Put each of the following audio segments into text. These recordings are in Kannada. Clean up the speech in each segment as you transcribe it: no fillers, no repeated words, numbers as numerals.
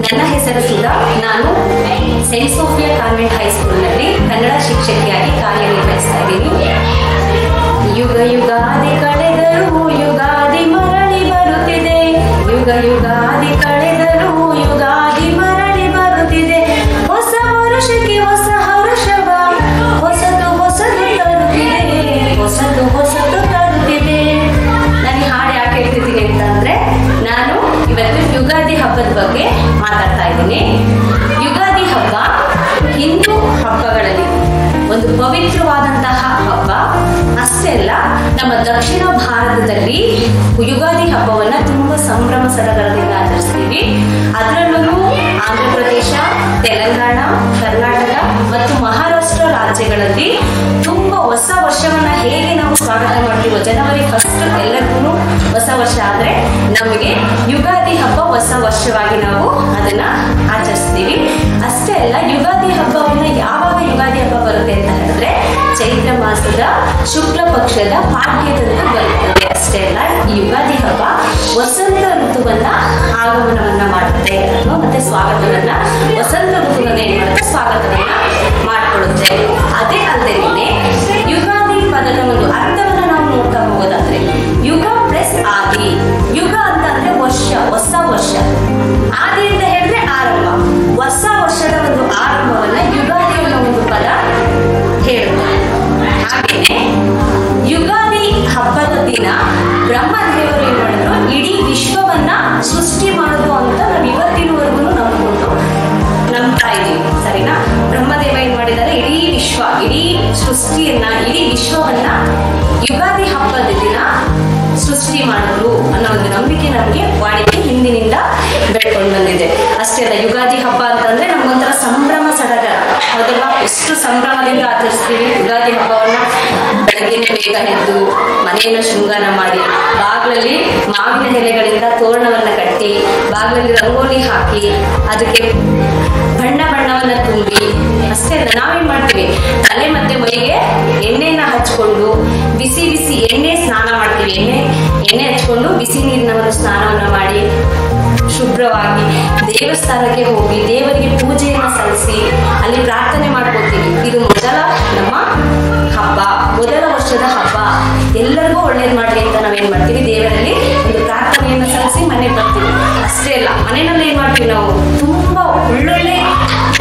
ನನ್ನ ಹೆಸರು ಸುಧಾ. ನಾನು ಸೆಂಟ್ ಸೋಫಿಯಾ ಕಾನ್ವೆಂಟ್ ಹೈಸ್ಕೂಲ್ನಲ್ಲಿ ಕನ್ನಡ ಶಿಕ್ಷಕಿಯಾಗಿ ಕಾರ್ಯನಿರ್ವಹಿಸ್ತಾ ಇದ್ದೀನಿ. ಯುಗ ಯುಗಾದಿ ಕಳೆದರೂ ಯುಗಾದಿ ಮರಳಿ ಬರುತ್ತಿದೆ. ಯುಗ ಯುಗಾದಿ ಕಳೆದರೂ ಯುಗಾದಿ ಮರಳಿ ಬರುತ್ತಿದೆ. ಹೊಸ ವರುಷಕ್ಕೆ ಹೊಸ ಹರುಷವ ಹೊಸದು ಹೊಸದು ತರುತ್ತಿದೆ. ಹೊಸದು ಹೊಸದು ತರುತ್ತಿದೆ. ನಾನು ಹಾಡು ಯಾಕೆ ಹೇಳ್ತಿದ್ದೀನಿ ಅಂತಂದ್ರೆ, ನಾನು ಇವತ್ತು ಯುಗಾದಿ ಹಬ್ಬದ ಬಗ್ಗೆ ಮಾತಾಡ್ತಾ ಇದ್ದೀನಿ. ಯುಗಾದಿ ಹಬ್ಬ ಹಿಂದೂ ಹಬ್ಬಗಳಲ್ಲಿ ಒಂದು ಪವಿತ್ರವಾದಂತಹ ಹಬ್ಬ. ಅಷ್ಟೇ ಅಲ್ಲ, ನಮ್ಮ ದಕ್ಷಿಣ ಭಾರತದಲ್ಲಿ ಯುಗಾದಿ ಹಬ್ಬವನ್ನ ತುಂಬಾ ಸಂಭ್ರಮ ಸಡಗರದಿಂದ ಆಚರಿಸ್ತೀವಿ. ಅದರಲ್ಲೂ ಆಂಧ್ರ ಪ್ರದೇಶ, ತೆಲಂಗಾಣ, ಕರ್ನಾಟಕ ಮತ್ತು ಮಹಾರಾಷ್ಟ್ರ ರಾಜ್ಯಗಳಲ್ಲಿ ತುಂಬಾ ಹೊಸ ವರ್ಷವನ್ನ ಹೇಗೆ ನಾವು ಸ್ವಾಗತ ಮಾಡ್ತೀವೋ, ಜನವರಿ 1 ಎಲ್ಲರಿಗೂ ಹೊಸ ವರ್ಷ ಆದ್ರೆ ನಮಗೆ ಯುಗಾದಿ ಹಬ್ಬ ಹೊಸ ವರ್ಷವಾಗಿ ನಾವು ಅದನ್ನ ಆಚರಿಸ್ತೀವಿ. ಅಷ್ಟೇ ಅಲ್ಲ, ಯುಗಾದಿ ಹಬ್ಬವನ್ನ ಯಾವಾಗ ಯುಗಾದಿ ಹಬ್ಬ ಬರುತ್ತೆ ಅಂತ ಹೇಳಿದ್ರೆ ಚೈತ್ರ ಮಾಸದ ಶುಕ್ಲ ಪಕ್ಷದ ಪಾಡ್ಯದಂದು ಬರುತ್ತದೆ. ಅಷ್ಟೇ ಅಲ್ಲ, ಈ ಯುಗಾದಿ ಹಬ್ಬ ವಸಂತ ಋತುವನ್ನ ಆಗಮನವನ್ನ ಮಾಡುತ್ತೆ ಮತ್ತೆ ಸ್ವಾಗತವನ್ನ, ವಸಂತ ಋತುವನ್ನ ಏನ್ ಮಾಡುತ್ತೆ, ಸ್ವಾಗತವನ್ನ ಮಾಡಿಕೊಳ್ಳುತ್ತೆ. ಅದೇ ಅಲ್ಲದೆ ಯುಗಾದಿ ಪದದ ಒಂದು ಅರ್ಥವನ್ನ ನಾವು ನೋಡ್ತಾ ಹೋಗೋದಾದ್ರೆ, ಯುಗ ಪ್ಲಸ್ ಆದಿ. ಯುಗ ಅಂತ ಅಂದ್ರೆ ವರ್ಷ, ಹೊಸ ವರ್ಷ. ಆದಿ ಅಂತ ಹೇಳಿದ್ರೆ ಆರಂಭ. ಹೊಸ ವರ್ಷದ ಒಂದು ಆರಂಭವನ್ನ ಯುಗಾದಿ ಅನ್ನೋ ಒಂದು ಪದ ಹೇಳುತ್ತೆ. ಹಾಗೇನೆ ಯುಗಾದಿ ಹಬ್ಬದ ದಿನ ಬ್ರಹ್ಮದೇವರು ಏನ್ ಮಾಡಿದ್ರು, ಇಡೀ ವಿಶ್ವವನ್ನ ಸೃಷ್ಟಿ ಮಾಡುದು ಅಂತ ನಾವು ಇವತ್ತಿನವರೆಗೂ ನಂಬ್ತಾ ಇದೀವಿ. ಸರಿನಾ? ಬ್ರಹ್ಮದೇವ ಏನ್ ಮಾಡಿದ್ದಾರೆ, ಇಡೀ ವಿಶ್ವ, ಇಡೀ ಸೃಷ್ಟಿಯನ್ನ, ಇಡೀ ವಿಶ್ವವನ್ನ ಯುಗಾದಿ ಹಬ್ಬದ ದಿನ ಸೃಷ್ಟಿ ಮಾಡಿದ್ರು ಅನ್ನೋ ಒಂದು ನಂಬಿಕೆ ನಮಗೆ ವಾಡಿಕೆ ಹಿಂದಿನಿಂದ ಬೆಳ್ಕೊಂಡು ಬಂದಿದೆ. ಅಷ್ಟೇ ಅಲ್ಲ, ಯುಗಾದಿ ಹಬ್ಬ ಅಂತಂದ್ರೆ ನಮ್ಗೊಂಥರ ಸಂಭ್ರಮ ಸಡಗರ. ಹೌದಲ್ವಾ? ಎಷ್ಟು ಸಂಭ್ರಮದಿಂದ ಆಚರಿಸ್ತೀವಿ ಯುಗಾದಿ ಹಬ್ಬವನ್ನ. ಬೆಳಗ್ಗೆ ಬೇಗ ಎದ್ದು ಮನೆಯನ್ನು ಶೃಂಗಾರ ಮಾಡಿ, ಬಾಗಿಲಲ್ಲಿ ಮಾವಿನ ಎಲೆಗಳಿಂದ ತೋರಣವನ್ನ ಕಟ್ಟಿ, ಬಾಗಿಲಲ್ಲಿ ರಂಗೋಲಿ ಹಾಕಿ, ಅದಕ್ಕೆ ಬಣ್ಣ ಬಣ್ಣವನ್ನ ತುಂಬಿ, ಅಷ್ಟೇ ಅಲ್ಲ, ನಾವೇನ್ ಮಾಡ್ತೀವಿ, ತಲೆ ಮತ್ತೆ ಮೈಗೆ ಎಣ್ಣೆಯನ್ನ ಹಚ್ಕೊಂಡು ಬಿಸಿ ಬಿಸಿ ಎಣ್ಣೆ ಸ್ನಾನ ಮಾಡ್ತೀವಿ. ಎಣ್ಣೆ ಹಚ್ಕೊಂಡು ಬಿಸಿ ನೀರಿನ ಒಂದು ಸ್ನಾನವನ್ನ ಮಾಡಿ ಶುಭ್ರವಾಗಿ ದೇವಸ್ಥಾನಕ್ಕೆ ಹೋಗಿ ದೇವರಿಗೆ ಪೂಜೆಯನ್ನ ಸಲ್ಲಿಸಿ ಅಲ್ಲಿ ಪ್ರಾರ್ಥನೆ ಮಾಡ್ಕೊತೀವಿ. ಇದು ಮೊದಲ ನಮ್ಮ ಹಬ್ಬ, ಮೊದಲ ವರ್ಷದ ಹಬ್ಬ. ಎಲ್ಲರಿಗೂ ಒಳ್ಳೇದ್ ಮಾಡ್ಲಿ ಅಂತ ನಾವೇನ್ ಮಾಡ್ತೀವಿ, ದೇವರಲ್ಲಿ ಒಂದು ಪ್ರಾರ್ಥನೆಯನ್ನ ಸಲ್ಲಿಸಿ ಮನೆಗೆ ಬರ್ತೀವಿ. ಅಷ್ಟೇ ಅಲ್ಲ, ಮನೆಯಲ್ಲಿ ಏನ್ ಮಾಡ್ತೀವಿ, ನಾವು ತುಂಬಾ ಒಳ್ಳೊಳ್ಳೆ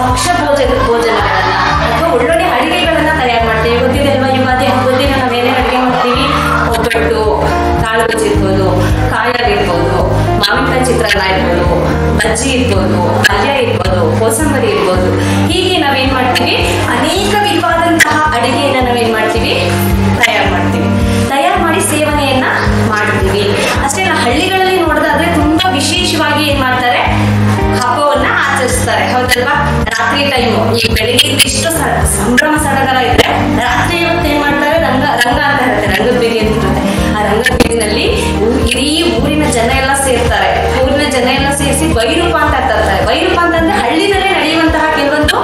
ಭಕ್ಷ್ಯ ಭೋಜನಗಳನ್ನ ಅಥವಾ ಒಳ್ಳೊಳ್ಳೆ ಅಡಿಗೆಗಳನ್ನ ತಯಾರು ಮಾಡ್ತೀವಿ. ಗೊತ್ತಿದೆ ಅಲ್ವಾ, ಯುಗಾದಿ ಹಬ್ಬದ ದಿನ ನಾವೇನೇ ಅಡಿಗೆ ಮಾಡ್ತೀವಿ, ಒಬ್ಬಟ್ಟು, ಕಾಳು ಬಜ್ಜಿ ಇರ್ಬೋದು, ಕಾಯಾಗಿರ್ಬೋದು, ಮಾವಿನಕಾಯಿ ಚಿತ್ರಾನ್ನ ಇರ್ಬೋದು, ಬಜ್ಜಿ ಇರ್ಬೋದು, ಪಲ್ಯ ಇರ್ಬೋದು, ಕೋಸಂಬರಿ ಇರ್ಬೋದು. ಹೀಗೆ ನಾವೇನ್ ಮಾಡ್ತೀವಿ, ಅನೇಕ ವಿಧವಾದಂತಹ ಅಡಿಗೆಯನ್ನ ನಾವೇನ್ ಮಾಡ್ತೀವಿ, ತಯಾರು ಮಾಡ್ತೀವಿ. ತಯಾರು ಮಾಡಿ ಸೇವನೆಯನ್ನ ಮಾಡ್ತೀವಿ. ಅಷ್ಟೇ ಅಲ್ಲ, ಹಳ್ಳಿಗಳಲ್ಲಿ ನೋಡೋದಾದ್ರೆ ತುಂಬಾ ವಿಶೇಷವಾಗಿ ಏನ್ ಮಾಡ್ತಾರೆ, ಹಬ್ಬವನ್ನ ಆಚರಿಸ್ತಾರೆ. ಹೌದಲ್ವಾ? ರಾತ್ರಿ ಟೈಮು, ಈ ಬೆಳಿಗ್ಗೆ ಇಷ್ಟು ಸಂಭ್ರಮ ಸಡಗರ ಇದ್ರೆ ರಾತ್ರಿ ಇವತ್ತು ಏನ್ ಮಾಡ್ತಾರೆ, ರಂಗ ಅಂತ ಇರುತ್ತೆ, ರಂಗದ ಬೀದಿ ಅಂತ ಇರುತ್ತೆ. ಆ ರಂಗದ ಬೀದಿನಲ್ಲಿ ಇಡೀ ಊರಿನ ಜನ ಎಲ್ಲ ಸೇರ್ತಾರೆ. ಊರಿನ ಜನ ಎಲ್ಲ ಸೇರಿಸಿ ಬೈರೂಪ ಅಂತ ತರ್ತಾರೆ. ಬೈರೂಪ ಅಂತಂದ್ರೆ ಹಳ್ಳಿನಲ್ಲೇ ನಡೆಯುವಂತಹ ಕೆಲವೊಂದು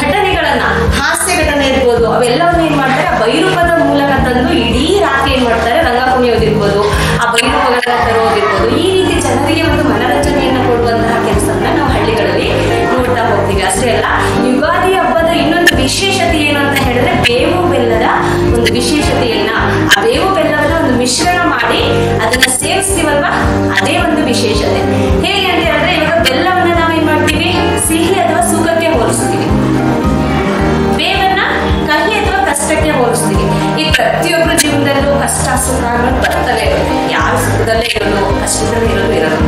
ಘಟನೆಗಳನ್ನ, ಹಾಸ್ಯ ಘಟನೆ ಇರ್ಬೋದು, ಅವೆಲ್ಲವನ್ನ ಏನ್ ಮಾಡ್ತಾರೆ, ಆ ಬೈರೂಪದ ಮೂಲಕ ತಂದು ಇಡೀ ರಾತ್ರಿ ಏನ್ ಮಾಡ್ತಾರೆ, ರಂಗ ಕುಣಿಯೋದಿರ್ಬೋದು, ಆ ಬೈರೂಪಗಳನ್ನ ತರೋದಿರ್ಬೋದು. ಈ ರೀತಿ ಜನರಿಗೆ ಒಂದು ಮನರಂಜನೆಯನ್ನ ಕೊಡುವಂತಹ ಕೆಲಸವನ್ನ ನಾವು ಹಳ್ಳಿಗಳಲ್ಲಿ ನೋಡ್ತಾ ಹೋಗ್ತೀವಿ. ಅಷ್ಟೇ ಅಲ್ಲ, ಯುಗಾದಿ ಹಬ್ಬದ ಇನ್ನೊಂದು ವಿಶೇಷತೆ ಏನು ಅಂತ ಹೇಳಿದ್ರೆ, ಬೇವು ಬೆಲ್ಲದ ಒಂದು ವಿಶೇಷತೆಯನ್ನ, ಆ ಬೇವು ಬೆಲ್ಲವನ್ನ ಒಂದು ಮಿಶ್ರಣ ಮಾಡಿ ಅದನ್ನ ಸೇವಿಸ್ತೀವಲ್ವಾ, ಅದೇ ಒಂದು ವಿಶೇಷತೆ. ಹೇಗೆ ಅಂತ ಹೇಳಿದ್ರೆ, ಇವಾಗ ಬೆಲ್ಲವನ್ನ ನಾವೇನ್ ಮಾಡ್ತೀವಿ, ಸಿಹಿ ಅಥವಾ ಸುಖಕ್ಕೆ ಹೋಲಿಸ್ತೀವಿ, ಬೇವನ್ನ ಕಹಿ ಅಥವಾ ಕಷ್ಟಕ್ಕೆ ಹೋಲಿಸ್ತೀವಿ. ಈ ಪ್ರತಿಯೊಬ್ಬರ ಜೀವನದಲ್ಲೂ ಕಷ್ಟ ಸುಖ ಅನ್ನೋದು ಬರ್ತಲೇ ಇರುತ್ತೆ. ಯಾರು ಸುಖದಲ್ಲೇ ಇರೋದು, ಕಷ್ಟದಲ್ಲೇ ಇರೋದು.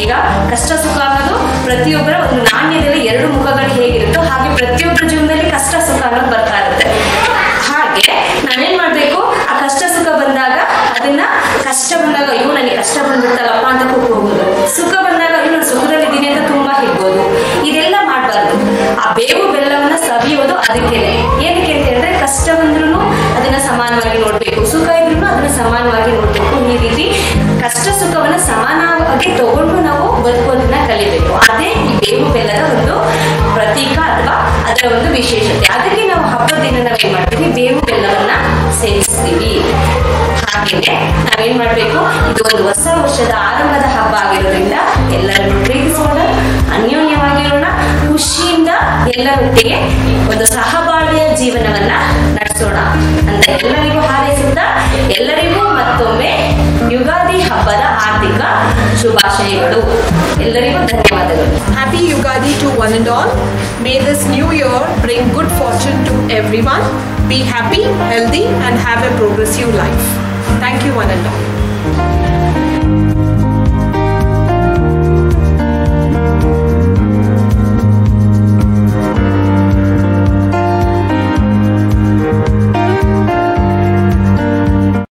ಈಗ ಕಷ್ಟ ಸುಖ ಅನ್ನೋದು ಪ್ರತಿಯೊಬ್ಬರ ಒಂದು ನಾಣ್ಯದಲ್ಲಿ ಎರಡು ಮುಖಗಳು ಹೇಗಿರುತ್ತೋ ಹಾಗೆ ಪ್ರತಿಯೊಬ್ಬರ ಜೀವನದಲ್ಲಿ ಕಷ್ಟ ಸುಖ ಅನ್ನೋದು ಬರ್ತಾ ಇರುತ್ತೆ. ಹಾಗೆ ನಾವೇನ್ ಮಾಡ್ಬೇಕು, ಆ ಕಷ್ಟ ಸುಖ ಬಂದಾಗ ಅದನ್ನ, ಕಷ್ಟ ಬಂದಾಗ ಅಯ್ಯೋ ನನಗೆ ಕಷ್ಟ ಬಂದ್ಬಿಡ್ತಲ್ಲಪ್ಪ ಅಂತ ಹೋಗ್ಬೋದು, ಸುಖ ಬಂದಾಗ ಅಯ್ಯೋ ನಾನು ಸುಖದಲ್ಲಿದ್ದೀನಿ ಅಂತ ತುಂಬಾ ಹಿಡ್ಬೋದು. ಇದೆಲ್ಲ ಮಾಡಬಾರ್ದು. ಆ ಬೇವು ಬೆಲ್ಲವನ್ನ ಸವಿಯೋದು ಅದಕ್ಕೇನೆ. ಏನಕ್ಕೆ ಅಂತ ಹೇಳಿದ್ರೆ, ಕಷ್ಟ ಬಂದ್ರೂ ಅದನ್ನ ಸಮಾನವಾಗಿ ನೋಡ್ಬೇಕು, ಸುಖ ಇದ್ರೂ ಅದನ್ನ ಸಮಾನವಾಗಿ ನೋಡ್ಬೇಕು. ಈ ರೀತಿ ಕಷ್ಟ ಸುಖವನ್ನ ಸಮಾನವಾಗಿ ತಗೊಂಡು ನಾವು ಬದುಕೋದನ್ನ ಕಲಿಬೇಕು. ಅದೇ ಈ ಬೇವು ಬೆಲ್ಲದ ಒಂದು ಪ್ರತೀಕ ಅಥವಾ ಅದರ ಒಂದು ವಿಶೇಷತೆ. ಅದಕ್ಕೆ ನಾವು ಹಬ್ಬದ ದಿನ ನಾವೇನ್ ಮಾಡ್ತೀವಿ, ಬೇವು ಬೆಲ್ಲವನ್ನ ಸೇರಿಸ್ತೀವಿ. ಹಾಗೇನೆ ನಾವೇನ್ ಮಾಡ್ಬೇಕು, ಇದು ಒಂದು ಹೊಸ ವರ್ಷದ ಆರಂಭದ ಹಬ್ಬ ಆಗಿರೋದ್ರಿಂದ ಎಲ್ಲರನ್ನು ಪ್ರೀತಿಸೋಣ. ಅನ್ಯೋನ್ಯವಾಗಿರೋಣ, ಖುಷಿಯಿಂದ ಎಲ್ಲರೊಟ್ಟಿಗೆ ಒಂದು ಸಹಬಾಳ್ವೆಯ ಜೀವನವನ್ನ ನಡೆಸೋಣ ಅಂತ ಎಲ್ಲರಿಗೂ ಹಾರೈಸುತ್ತಾ ಎಲ್ಲರಿಗೂ ಮತ್ತೊಮ್ಮೆ ಯುಗಾದಿ ಹಬ್ಬದ ಹಾರ್ದಿಕ ಶುಭಾಶಯಗಳು. ಎಲ್ಲರಿಗೂ ಧನ್ಯವಾದಗಳು. Happy Yugadi to one and all. May this new year bring good fortune to everyone. Be happy, healthy and have a progressive life. Thank you one and all.